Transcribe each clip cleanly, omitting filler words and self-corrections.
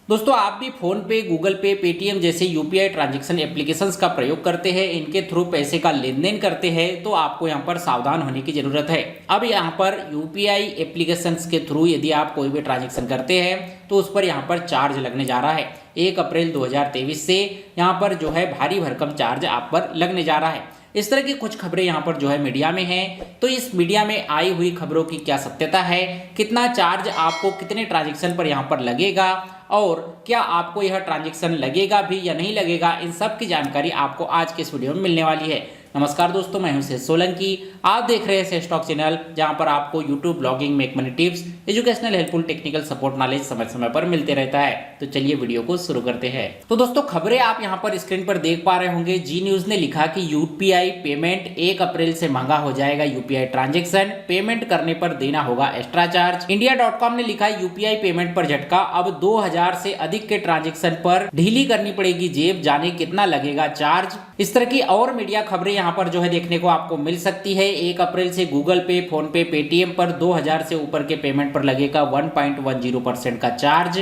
दोस्तों आप भी फोन पे, गूगल पे, पेटीएम जैसे यूपीआई ट्रांजैक्शन एप्लीकेशंस का प्रयोग करते हैं, इनके थ्रू पैसे का लेन देन करते हैं, तो आपको यहाँ पर सावधान होने की जरूरत है। अब यहाँ पर यूपीआई एप्लीकेशंस के थ्रू यदि आप कोई भी ट्रांजैक्शन करते हैं तो उस पर यहाँ पर चार्ज लगने जा रहा है। 1 अप्रैल 2023 से यहाँ पर जो है भारी भरकम चार्ज आप पर लगने जा रहा है। इस तरह की कुछ खबरें यहाँ पर जो है मीडिया में हैं, तो इस मीडिया में आई हुई खबरों की क्या सत्यता है, कितना चार्ज आपको कितने ट्रांजैक्शन पर यहाँ पर लगेगा और क्या आपको यह ट्रांजैक्शन लगेगा भी या नहीं लगेगा, इन सब की जानकारी आपको आज के इस वीडियो में मिलने वाली है। नमस्कार दोस्तों, मैं हूं शेष सोलंकी। आप देख रहे हैं शेष टॉक चैनल, जहां पर आपको YouTube, blogging, make money tips, educational, helpful, technical support knowledge समय समय पर मिलते रहता है। तो चलिए वीडियो को शुरू करते हैं। तो दोस्तों खबरें आप यहां पर स्क्रीन पर देख पा रहे होंगे। जी न्यूज ने लिखा कि यूपीआई पेमेंट 1 अप्रैल से महंगा हो जाएगा। यूपीआई ट्रांजेक्शन पेमेंट करने पर देना होगा एक्स्ट्रा चार्ज। इंडिया.com ने लिखा यूपीआई पेमेंट पर झटका, अब 2000 से अधिक के ट्रांजेक्शन पर ढीली करनी पड़ेगी जेब, जाने कितना लगेगा चार्ज। इस तरह की और मीडिया खबरें यहाँ पर जो है देखने को आपको मिल सकती है। 1 अप्रैल से गूगल पे, फोन पे, पेटीएम पर 2000 से ऊपर के पेमेंट पर लगेगा 1.10% का चार्ज।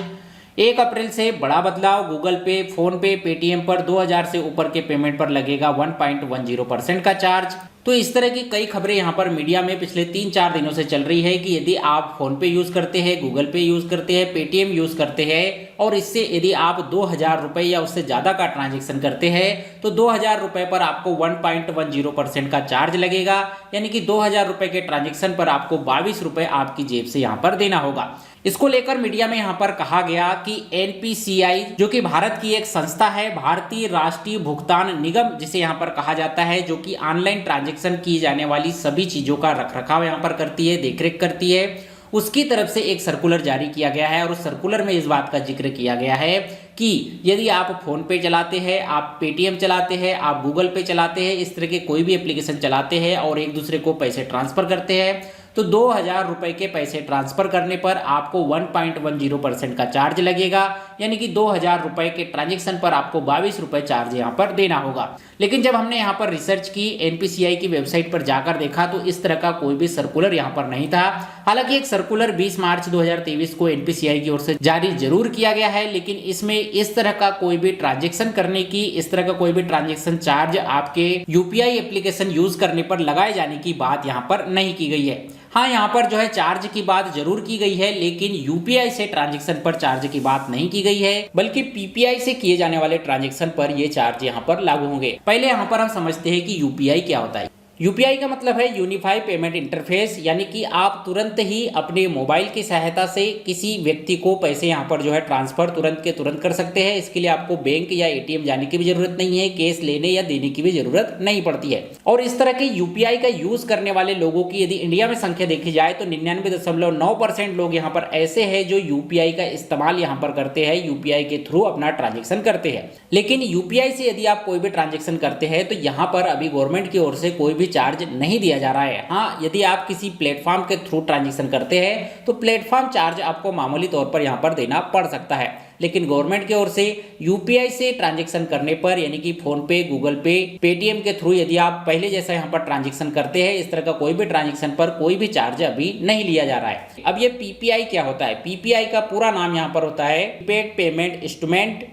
1 अप्रैल से बड़ा बदलाव, गूगल पे, फोन पे, पेटीएम पर 2000 से ऊपर के पेमेंट पर लगेगा 1.10% का चार्ज। तो इस तरह की कई खबरें यहाँ पर मीडिया में पिछले 3-4 दिनों से चल रही है कि यदि आप फोन पे यूज करते हैं, गूगल पे यूज करते हैं, पेटीएम यूज करते हैं और इससे यदि आप 2000 रुपए या उससे ज्यादा का ट्रांजेक्शन करते हैं तो 2000 रुपए पर आपको 1.10% का चार्ज लगेगा, यानी कि 2000 रुपए के ट्रांजेक्शन पर आपको 22 रुपए आपकी जेब से यहाँ पर देना होगा। इसको लेकर मीडिया में यहाँ पर कहा गया कि एनपीसीआई, जो कि भारत की एक संस्था है, भारतीय राष्ट्रीय भुगतान निगम जिसे यहाँ पर कहा जाता है, जो कि ऑनलाइन ट्रांजैक्शन की जाने वाली सभी चीजों का रखरखाव यहाँ पर करती है, देखरेख करती है, उसकी तरफ से एक सर्कुलर जारी किया गया है। और उस सर्कुलर में इस बात का जिक्र किया गया है कि यदि आप फोन पे चलाते हैं, आप पेटीएम चलाते हैं, आप गूगल पे चलाते हैं, इस तरह के कोई भी एप्लीकेशन चलाते हैं और एक दूसरे को पैसे ट्रांसफर करते हैं, तो 2000 रुपए के पैसे ट्रांसफर करने पर आपको 1.10% का चार्ज लगेगा, यानी कि 2000 रुपए के ट्रांजेक्शन पर आपको 22 रुपए चार्ज यहाँ पर देना होगा। लेकिन जब हमने यहाँ पर रिसर्च की, एनपीसीआई की वेबसाइट पर जाकर देखा तो इस तरह का कोई भी सर्कुलर यहाँ पर नहीं था। हालांकि एक सर्कुलर 20 मार्च 2023 को एनपीसीआई की ओर से जारी जरूर किया गया है, लेकिन इसमें इस तरह का कोई भी ट्रांजेक्शन करने की, इस तरह का कोई भी ट्रांजेक्शन चार्ज आपके यूपीआई एप्लीकेशन यूज करने पर लगाए जाने की बात यहाँ पर नहीं की गई है। हाँ, यहाँ पर जो है चार्ज की बात जरूर की गई है, लेकिन यूपीआई से ट्रांजैक्शन पर चार्ज की बात नहीं की गई है, बल्कि पीपीआई से किए जाने वाले ट्रांजैक्शन पर ये चार्ज यहाँ पर लागू होंगे। पहले यहाँ पर हम समझते हैं कि यूपीआई क्या होता है। यूपीआई का मतलब है यूनिफाइड पेमेंट इंटरफेस, यानी कि आप तुरंत ही अपने मोबाइल की सहायता से किसी व्यक्ति को पैसे यहाँ पर जो है ट्रांसफर तुरंत के तुरंत कर सकते हैं। इसके लिए आपको बैंक या एटीएम जाने की भी जरूरत नहीं है, कैश लेने या देने की भी जरूरत नहीं पड़ती है। और इस तरह के यूपीआई का यूज करने वाले लोगों की यदि इंडिया में संख्या देखी जाए तो 99.9% लोग यहाँ पर ऐसे हैं जो यूपीआई का इस्तेमाल यहाँ पर करते हैं, यूपीआई के थ्रू अपना ट्रांजेक्शन करते हैं। लेकिन यूपीआई से यदि आप कोई भी ट्रांजेक्शन करते हैं तो यहाँ पर अभी गवर्नमेंट की ओर से कोई भी चार्ज नहीं दिया जा रहा है। हाँ, यदि आप किसी प्लेटफॉर्म के थ्रू ट्रांजैक्शन करते हैं तो प्लेटफॉर्म चार्ज आपको मामूली तौर पर यहाँ पर देना पड़ सकता है, लेकिन गवर्नमेंट की ओर से यूपीआई से ट्रांजैक्शन करने पर, यानी कि फोन पे, गूगल पे, पेटीएम के थ्रू यदि आप पहले जैसा यहाँ पर ट्रांजैक्शन करते हैं, इस तरह का कोई भी ट्रांजैक्शन पर कोई भी चार्ज अभी नहीं लिया जा रहा है। अब ये पीपीआई क्या होता है? पीपीआई का पूरा नाम यहाँ पर होता है प्रीपेड पेमेंट इंस्ट्रूमेंट,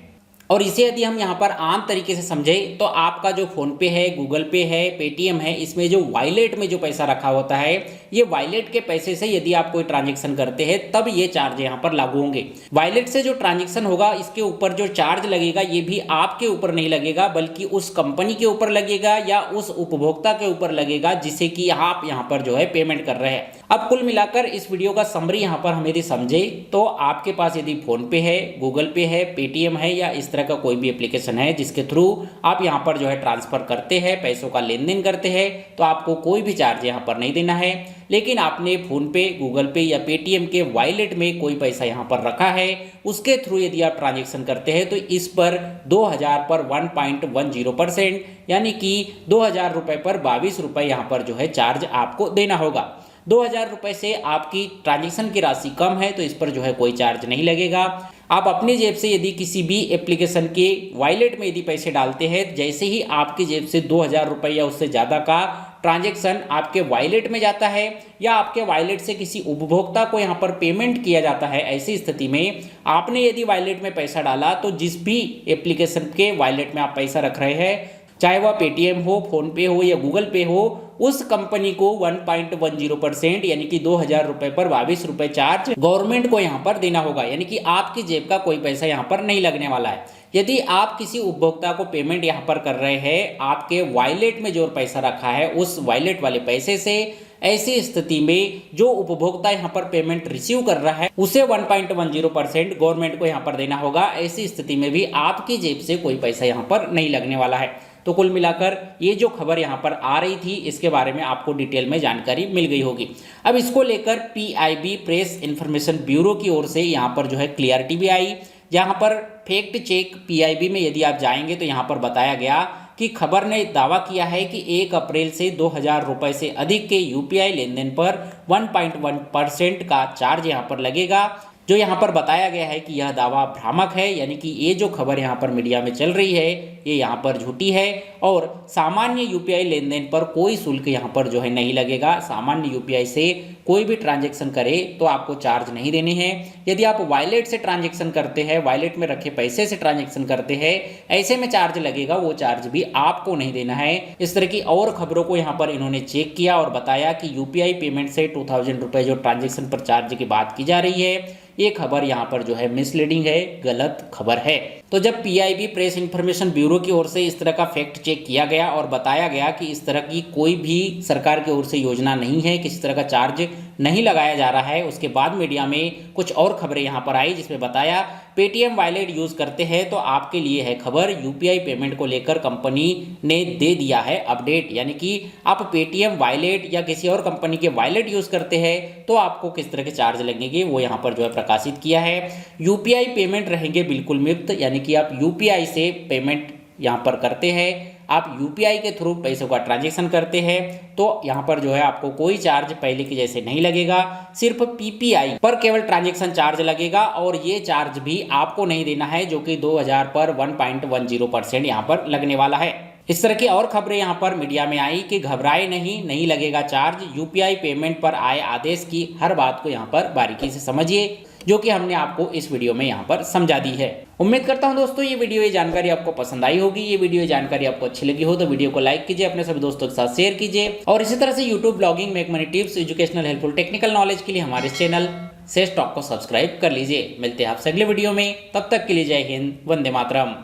और इसे यदि हम यहाँ पर आम तरीके से समझें तो आपका जो फोन पे है, गूगल पे है, पेटीएम है, इसमें जो वॉलेट में जो पैसा रखा होता है, ये वॉलेट के पैसे से यदि आप कोई ट्रांजैक्शन करते हैं तब ये चार्ज यहाँ पर लागू होंगे। वॉलेट से जो ट्रांजैक्शन होगा इसके ऊपर जो चार्ज लगेगा ये भी आपके ऊपर नहीं लगेगा, बल्कि उस कंपनी के ऊपर लगेगा या उस उपभोक्ता के ऊपर लगेगा जिसे कि आप यहाँ पर जो है पेमेंट कर रहे हैं। अब कुल मिलाकर इस वीडियो का समरी यहाँ पर हम यदि समझे तो आपके पास यदि फोन पे है, गूगल पे है, पेटीएम है या इस तरह का कोई भी एप्लीकेशन है जिसके थ्रू आप यहाँ पर जो है ट्रांसफर करते हैं, पैसों का लेन देन करते हैं, तो आपको कोई भी चार्ज यहाँ पर नहीं देना है। लेकिन आपने फोन पे, गूगल पे या पेटीएम के वॉलेट में कोई पैसा यहाँ पर रखा है, उसके थ्रू यदि आप ट्रांजैक्शन करते हैं तो इस पर 2000 पर 1.10%, यानी कि 2000 रुपए पर 22 रुपए यहाँ पर जो है चार्ज आपको देना होगा। 2000 रुपए से आपकी ट्रांजैक्शन की राशि कम है तो इस पर जो है कोई चार्ज नहीं लगेगा। आप अपनी जेब से यदि किसी भी एप्लीकेशन के वॉलेट में यदि पैसे डालते हैं, जैसे ही आपकी जेब से 2,000 रुपये या उससे ज़्यादा का ट्रांजैक्शन आपके वॉलेट में जाता है या आपके वॉलेट से किसी उपभोक्ता को यहाँ पर पेमेंट किया जाता है, ऐसी स्थिति में आपने यदि वॉलेट में पैसा डाला तो जिस भी एप्लीकेशन के वॉलेट में आप पैसा रख रहे हैं, चाहे वह पेटीएम हो, फोनपे हो या गूगल पे हो, उस कंपनी को 1.10% यानी कि 2,000 रुपये पर 22 रुपये चार्ज गवर्नमेंट को यहाँ पर देना होगा। यानी कि आपकी जेब का कोई पैसा यहाँ पर नहीं लगने वाला है। यदि आप किसी उपभोक्ता को पेमेंट यहाँ पर कर रहे हैं आपके वॉलेट में जो पैसा रखा है उस वॉलेट वाले पैसे से, ऐसी स्थिति में जो उपभोक्ता यहाँ पर पेमेंट रिसीव कर रहा है उसे 1.10% गवर्नमेंट को यहाँ पर देना होगा। ऐसी स्थिति में भी आपकी जेब से कोई पैसा यहाँ पर नहीं लगने वाला है। तो कुल मिलाकर ये जो खबर यहाँ पर आ रही थी इसके बारे में आपको डिटेल में जानकारी मिल गई होगी। अब इसको लेकर पीआईबी प्रेस इंफॉर्मेशन ब्यूरो की ओर से यहाँ पर जो है क्लियरिटी भी आई, जहाँ पर फैक्ट चेक पीआईबी में यदि आप जाएंगे तो यहाँ पर बताया गया कि खबर ने दावा किया है कि 1 अप्रैल से 2,000 रुपये से अधिक के यूपीआई लेन देन पर 1.1% का चार्ज यहाँ पर लगेगा। जो यहाँ पर बताया गया है कि यह दावा भ्रामक है, यानी कि ये जो खबर यहाँ पर मीडिया में चल रही है ये यहाँ पर झूठी है और सामान्य यूपीआई लेन देन पर कोई शुल्क यहाँ पर जो है नहीं लगेगा। सामान्य यूपीआई से कोई भी ट्रांजैक्शन करे तो आपको चार्ज नहीं देने हैं। यदि आप वॉलेट से ट्रांजैक्शन करते हैं, वॉलेट में रखे पैसे से ट्रांजैक्शन करते हैं, ऐसे में चार्ज लगेगा, वो चार्ज भी आपको नहीं देना है। इस तरह की और खबरों को यहाँ पर इन्होंने चेक किया और बताया कि यूपीआई पेमेंट से 2,000 रुपये जो ट्रांजैक्शन पर चार्ज की बात की जा रही है ये खबर यहाँ पर जो है मिसलीडिंग है, गलत खबर है। तो जब पीआईबी प्रेस इंफॉर्मेशन ब्यूरो की ओर से इस तरह का फैक्ट चेक किया गया और बताया गया कि इस तरह की कोई भी सरकार की ओर से योजना नहीं है, किसी तरह का चार्ज नहीं लगाया जा रहा है, उसके बाद मीडिया में कुछ और खबरें यहाँ पर आई जिसमें बताया पेटीएम वॉलेट यूज़ करते हैं तो आपके लिए है खबर, यूपीआई पेमेंट को लेकर कंपनी ने दे दिया है अपडेट। यानी कि आप पेटीएम वॉलेट या किसी और कंपनी के वॉलेट यूज़ करते हैं तो आपको किस तरह के चार्ज लगेंगे वो यहाँ पर जो है प्रकाशित किया है। यूपीआई पेमेंट रहेंगे बिल्कुल मुफ्त, यानी कि आप यूपीआई से पेमेंट यहाँ पर करते हैं, आप यूपीआई के थ्रू पैसों का ट्रांजैक्शन करते हैं तो यहाँ पर जो है आपको कोई चार्ज पहले के जैसे नहीं लगेगा, सिर्फ पीपीआई पर केवल ट्रांजैक्शन चार्ज लगेगा और ये चार्ज भी आपको नहीं देना है जो कि 2,000 पर 1.10% यहाँ पर लगने वाला है। इस तरह की और खबरें यहाँ पर मीडिया में आई कि घबराए नहीं लगेगा चार्ज, यूपीआई पेमेंट पर आए आदेश की हर बात को यहाँ पर बारीकी से समझिए, जो कि हमने आपको इस वीडियो में यहाँ पर समझा दी है। उम्मीद करता हूँ दोस्तों ये जानकारी आपको पसंद आई होगी। ये जानकारी आपको अच्छी लगी हो तो वीडियो को लाइक कीजिए, अपने सभी दोस्तों के साथ शेयर कीजिए और इसी तरह से YouTube blogging make money tips educational helpful technical knowledge के लिए हमारे चैनल सेज टॉक को सब्सक्राइब कर लीजिए। मिलते हैं आपसे अगले वीडियो में, तब तक के लिए जय हिंद, वंदे मातरम।